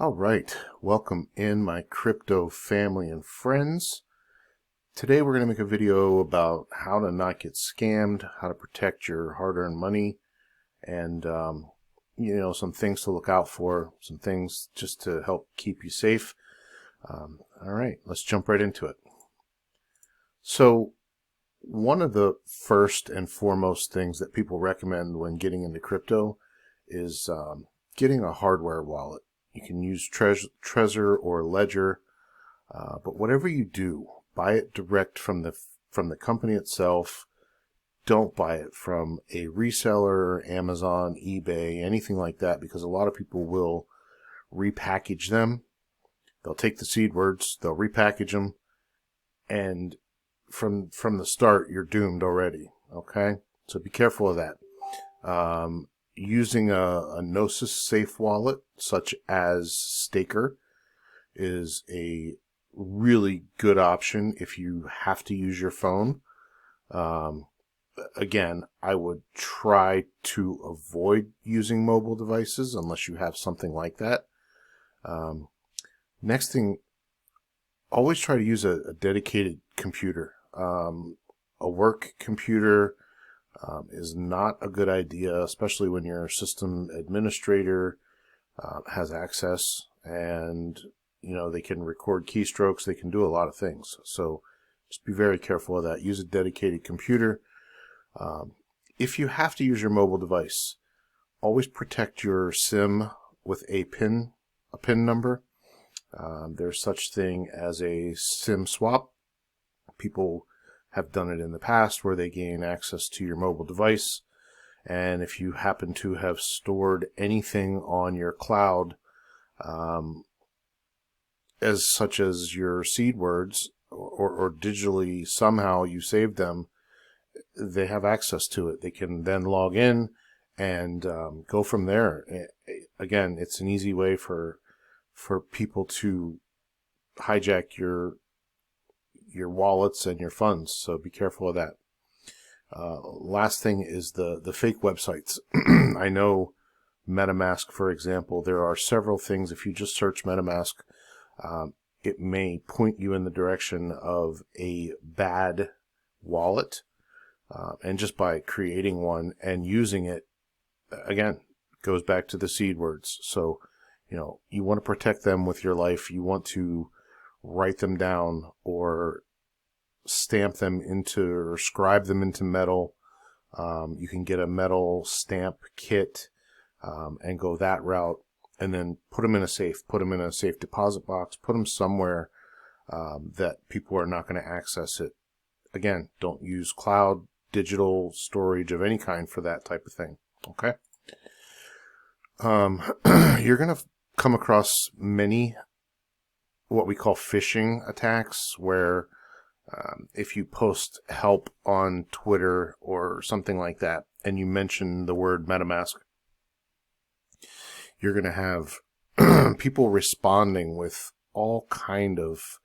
All right, welcome in my crypto family and friends. Today we're going to make a video about how to not get scammed, how to protect your hard-earned money, and some things to look out for, some things just to help keep you safe. All right, let's jump right into it. So one of the first and foremost things that people recommend when getting into crypto is getting a hardware wallet. You can use Trezor or Ledger, but whatever you do, buy it direct from the company itself. Don't buy it from a reseller, Amazon, eBay, anything like that, because a lot of people will repackage them. They'll take the seed words, they'll repackage them, and from the start, you're doomed already. Okay, so be careful of that. Using a Gnosis safe wallet, such as Staker, is a really good option if you have to use your phone. Again, I would try to avoid using mobile devices unless you have something like that. Next thing, always try to use a dedicated computer. A work computer is not a good idea, especially when your system administrator has access, and they can record keystrokes, they can do a lot of things. So just be very careful of that. Use a dedicated computer. If you have to use your mobile device, always protect your SIM with a PIN number. There's such thing as a SIM swap. People have done it in the past where they gain access to your mobile device, and if you happen to have stored anything on your cloud, such as your seed words, or digitally somehow you saved them, they have access to it. They can then log in and go from there. Again, it's an easy way for people to hijack your wallets and your funds, so be careful of that. Last thing is the fake websites. I know MetaMask, for example, there are several things. If you just search MetaMask, it may point you in the direction of a bad wallet, and just by creating one and using it, again, goes back to the seed words. So you want to protect them with your life. You want to write them down or stamp them into, or scribe them into metal. You can get a metal stamp kit and go that route, and then put them in a safe, put them in a safe deposit box, put them somewhere that people are not going to access it. Again, don't use cloud, digital storage of any kind for that type of thing. Okay. You're going to come across many what we call phishing attacks, where if you post help on Twitter or something like that, and you mention the word MetaMask, you're going to have people responding with all kind of,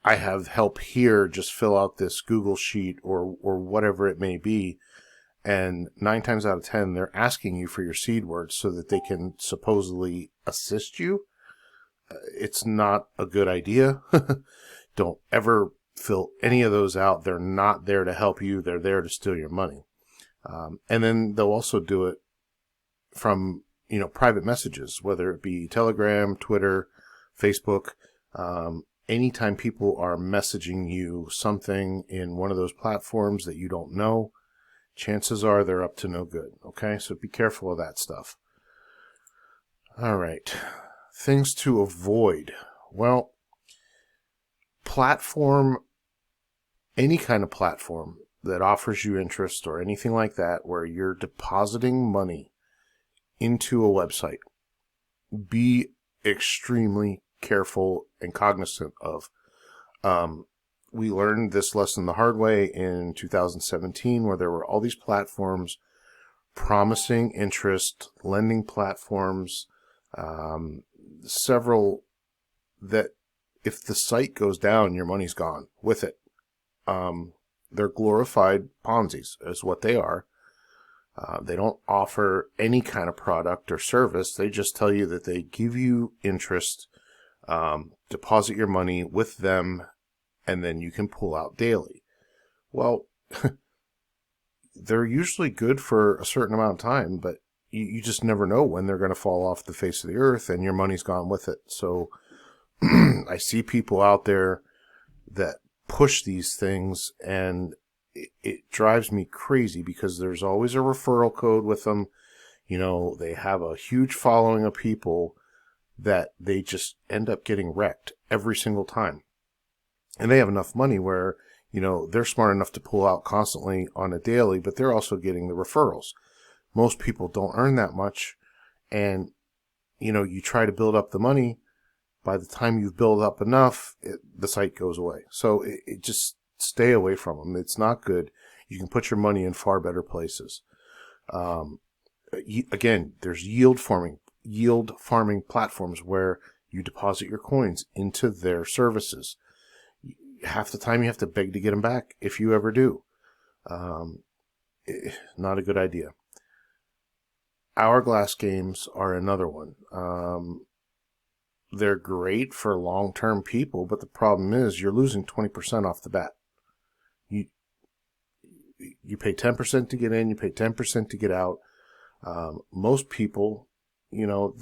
I have help here, just fill out this Google sheet or whatever it may be. And 9 times out of 10, they're asking you for your seed words so that they can supposedly assist you. It's not a good idea. Don't ever fill any of those out. They're not there to help you. They're there to steal your money. And then they'll also do it from, private messages, whether it be Telegram, Twitter, Facebook. Anytime people are messaging you something in one of those platforms that you don't know, chances are they're up to no good. Okay, so be careful of that stuff. All right, things to avoid. Well, any kind of platform that offers you interest or anything like that, where you're depositing money into a website, be extremely careful and cognizant of. We learned this lesson the hard way in 2017, where there were all these platforms promising interest, lending platforms, several that if the site goes down, your money's gone with it. They're glorified Ponzi's is what they are. They don't offer any kind of product or service. They just tell you that they give you interest, deposit your money with them, and then you can pull out daily. Well, they're usually good for a certain amount of time, but you just never know when they're going to fall off the face of the earth and your money's gone with it. So I see people out there that push these things, and it drives me crazy because there's always a referral code with them. You know, they have a huge following of people that they just end up getting wrecked every single time. And they have enough money where, you know, they're smart enough to pull out constantly on a daily, but they're also getting the referrals. Most people don't earn that much. And, you know, you try to build up the money. By the time you've built up enough, the site goes away. So it just stay away from them. It's not good. You can put your money in far better places. Again, there's yield farming platforms where you deposit your coins into their services. Half the time you have to beg to get them back if you ever do. Not a good idea. Hourglass games are another one. They're great for long-term people, but the problem is you're losing 20% off the bat. You pay 10% to get in, you pay 10% to get out. Most people, you know,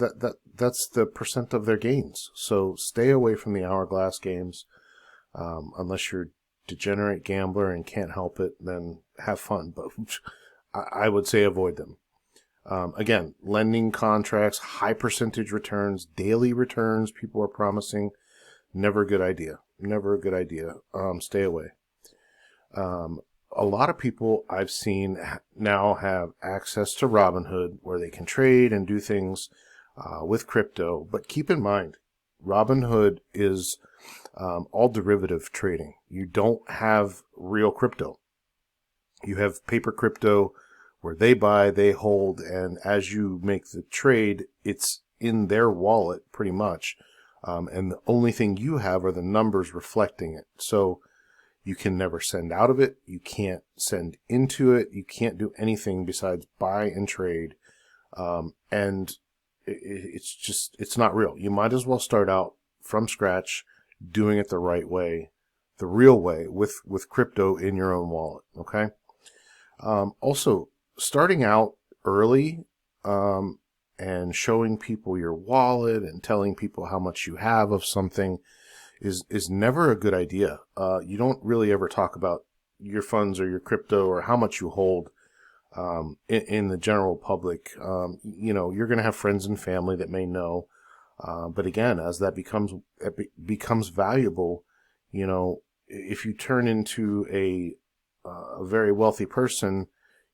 that's the percent of their gains. So stay away from the Hourglass games. Unless you're a degenerate gambler and can't help it, then have fun. But I would say avoid them. Again, lending contracts, high percentage returns, daily returns people are promising. Never a good idea. Never a good idea. Stay away. A lot of people I've seen now have access to Robinhood where they can trade and do things with crypto. But keep in mind, Robinhood is all derivative trading. You don't have real crypto. You have paper crypto where they buy, they hold, and as you make the trade, it's in their wallet pretty much. And the only thing you have are the numbers reflecting it. So you can never send out of it. You can't send into it. You can't do anything besides buy and trade. And it's not real. You might as well start out from scratch, doing it the right way, the real way, with crypto in your own wallet. Okay. Also, starting out early and showing people your wallet and telling people how much you have of something is never a good idea. You don't really ever talk about your funds or your crypto or how much you hold in the general public. You know, you're going to have friends and family that may know. But again, as that becomes valuable, you know, if you turn into a very wealthy person,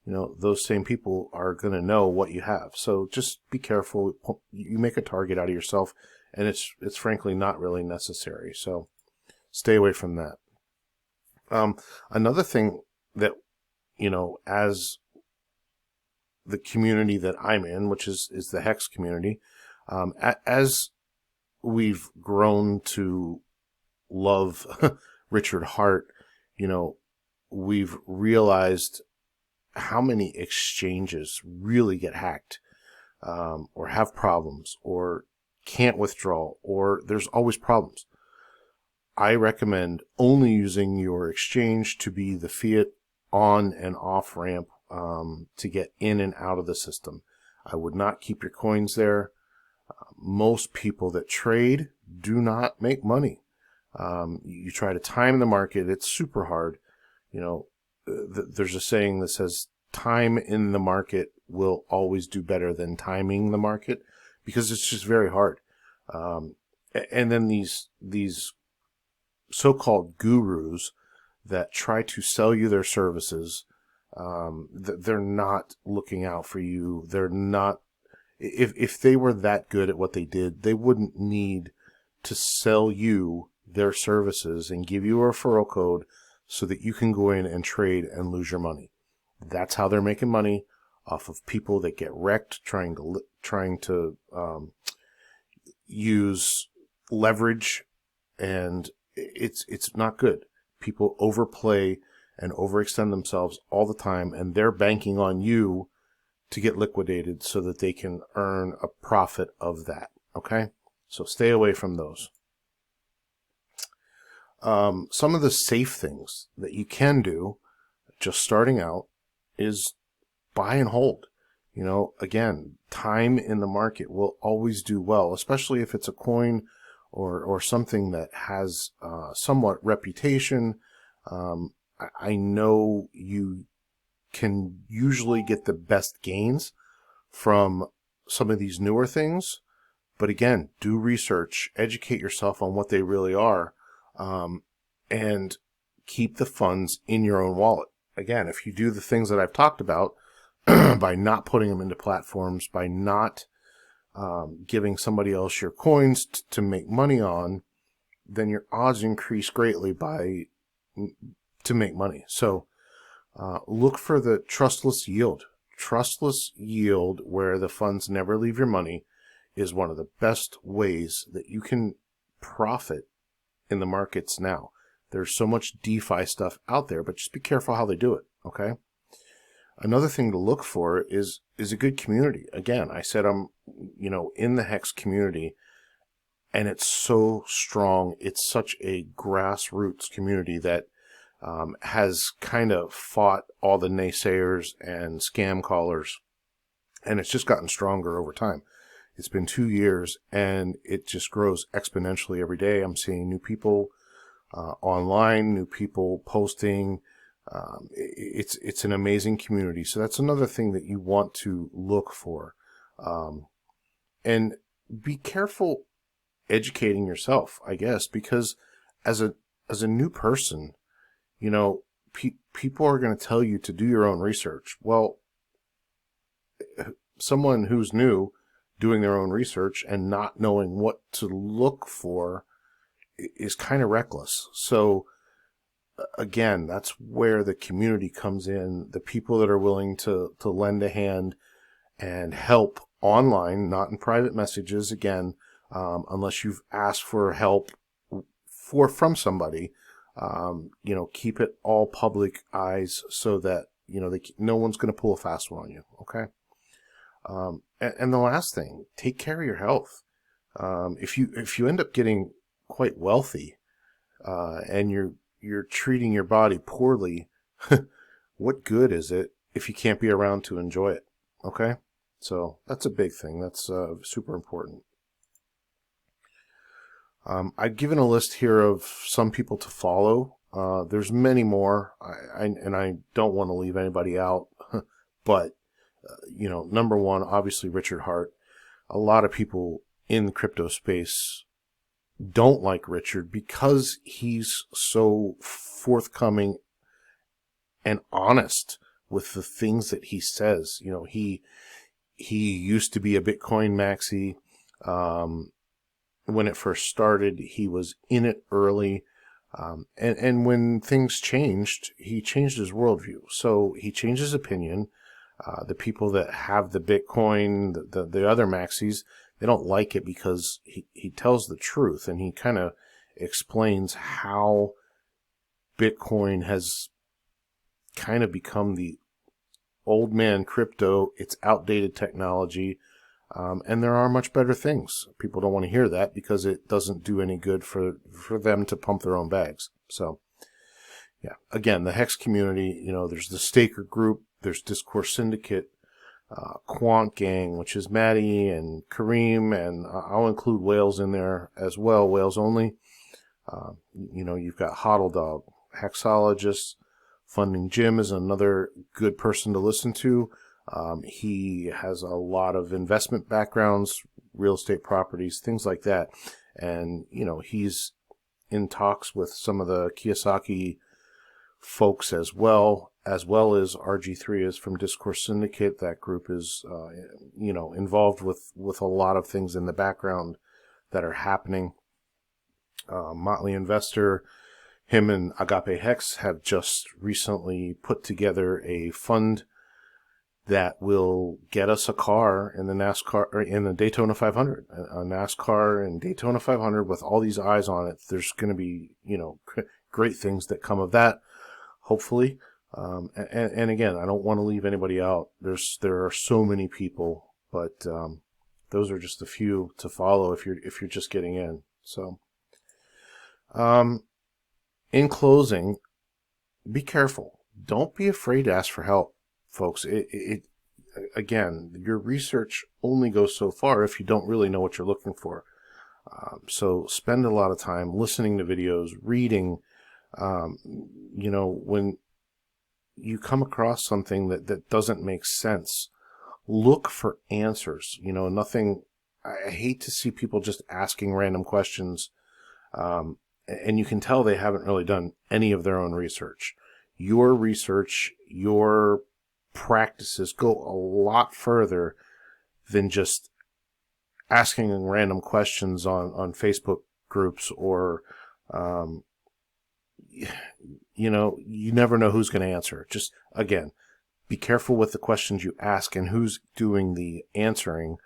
you know, those same people are going to know what you have. So just be careful. You make a target out of yourself, and it's frankly not really necessary. So stay away from that. Another thing that, you know, as the community that I'm in, which is the Hex community, as we've grown to love Richard Heart, you know, we've realized how many exchanges really get hacked, or have problems, or can't withdraw, or there's always problems. I recommend only using your exchange to be the fiat on and off ramp to get in and out of the system. I would not keep your coins there. Most people that trade do not make money. You try to time the market, it's super hard. You know, there's a saying that says time in the market will always do better than timing the market, because it's just very hard. And then these so-called gurus that try to sell you their services, they're not looking out for you. They're not, if they were that good at what they did, they wouldn't need to sell you their services and give you a referral code so that you can go in and trade and lose your money. That's how they're making money, off of people that get wrecked trying to use leverage, and it's not good. People overplay and overextend themselves all the time, and they're banking on you to get liquidated so that they can earn a profit of that. Okay? So stay away from those. Some of the safe things that you can do just starting out is buy and hold. Again, time in the market will always do well, especially if it's a coin or something that has somewhat reputation. I know you can usually get the best gains from some of these newer things, but again, do research, educate yourself on what they really are, and keep the funds in your own wallet. Again, if you do the things that I've talked about, by not putting them into platforms, by not giving somebody else your coins to make money on, then your odds increase greatly to make money. So look for the trustless yield. Trustless yield, where the funds never leave your money, is one of the best ways that you can profit in the markets now. There's so much DeFi stuff out there, but just be careful how they do it, okay? Another thing to look for is a good community. Again, I said I'm, in the Hex community, and it's so strong. It's such a grassroots community that has kind of fought all the naysayers and scam callers, and it's just gotten stronger over time. It's been 2 years, and it just grows exponentially every day. I'm seeing new people online, new people posting. It's an amazing community. So that's another thing that you want to look for. And be careful educating yourself, I guess, because as a new person, people are going to tell you to do your own research. Well, someone who's new doing their own research and not knowing what to look for is kind of reckless. So again, that's where the community comes in. The people that are willing to lend a hand and help online, not in private messages, again, unless you've asked for help from somebody. Keep it all public eyes so that, no one's going to pull a fast one on you. Okay. And the last thing, take care of your health. If you end up getting quite wealthy, and you're treating your body poorly, what good is it if you can't be around to enjoy it? Okay? So that's a big thing. That's super important. I've given a list here of some people to follow. There's many more, and I don't want to leave anybody out, but, number one, obviously Richard Heart. A lot of people in the crypto space don't like Richard because he's so forthcoming and honest with the things that he says. He used to be a Bitcoin maxi. When it first started, he was in it early. And when things changed, he changed his worldview. So he changed his opinion. The people that have the Bitcoin, the other maxis, they don't like it because he tells the truth, and he kind of explains how Bitcoin has kind of become the old man crypto. It's outdated technology, and there are much better things. People don't want to hear that because it doesn't do any good for them to pump their own bags. So, yeah, again, the Hex community, there's the Staker group, there's Discourse Syndicate, Quant Gang, which is Maddie and Kareem, and I'll include Whales in there as well, Whales only. You've got Hodl Dog, Hexologist. Funding Jim is another good person to listen to. He has a lot of investment backgrounds, real estate properties, things like that. And, he's in talks with some of the Kiyosaki folks as well as RG3 is from Discourse Syndicate. That group is, involved with a lot of things in the background that are happening. Motley Investor, him and Agape Hex have just recently put together a fund that will get us a car in the NASCAR, or in the Daytona 500, a NASCAR and Daytona 500 with all these eyes on it. There's going to be, great things that come of that, hopefully. And again, I don't want to leave anybody out. There are so many people, but those are just a few to follow if you're just getting in. So, in closing, be careful. Don't be afraid to ask for help, folks. Again, your research only goes so far if you don't really know what you're looking for. So spend a lot of time listening to videos, reading. When you come across something that doesn't make sense, look for answers. I hate to see people just asking random questions, and you can tell they haven't really done any of their own research. Your research, your practices go a lot further than just asking random questions on Facebook groups or, you never know who's going to answer. Just, again, be careful with the questions you ask and who's doing the answering.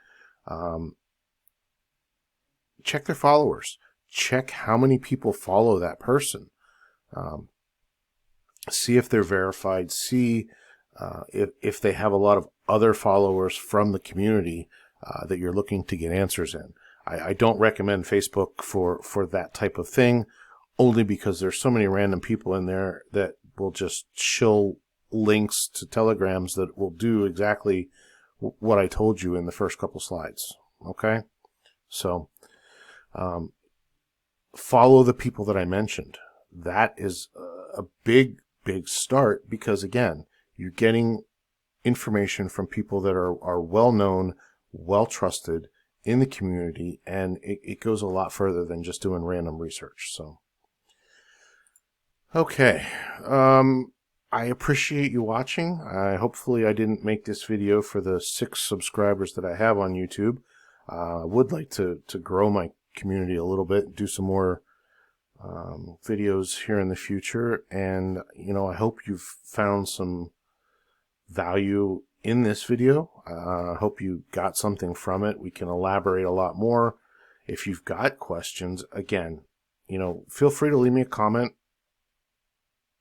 Check their followers. Check how many people follow that person. See if they're verified. See if they have a lot of other followers from the community that you're looking to get answers in. I don't recommend Facebook for that type of thing, only because there's so many random people in there that will just shill links to telegrams that will do exactly what I told you in the first couple slides. Okay? So, follow the people that I mentioned. That is a big start because, again, you're getting information from people that are well-known, well-trusted in the community, and it goes a lot further than just doing random research. So, okay. I appreciate you watching. Hopefully I didn't make this video for the 6 subscribers that I have on YouTube. I would like to grow my community a little bit, do some more videos here in the future, and I hope you've found some value in this video. I hope you got something from it. We can elaborate a lot more. If you've got questions, again, feel free to leave me a comment.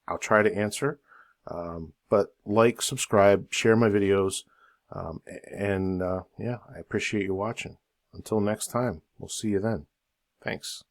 I'll try to answer. But like, subscribe, share my videos, and I appreciate you watching. Until next time, we'll see you then. Thanks.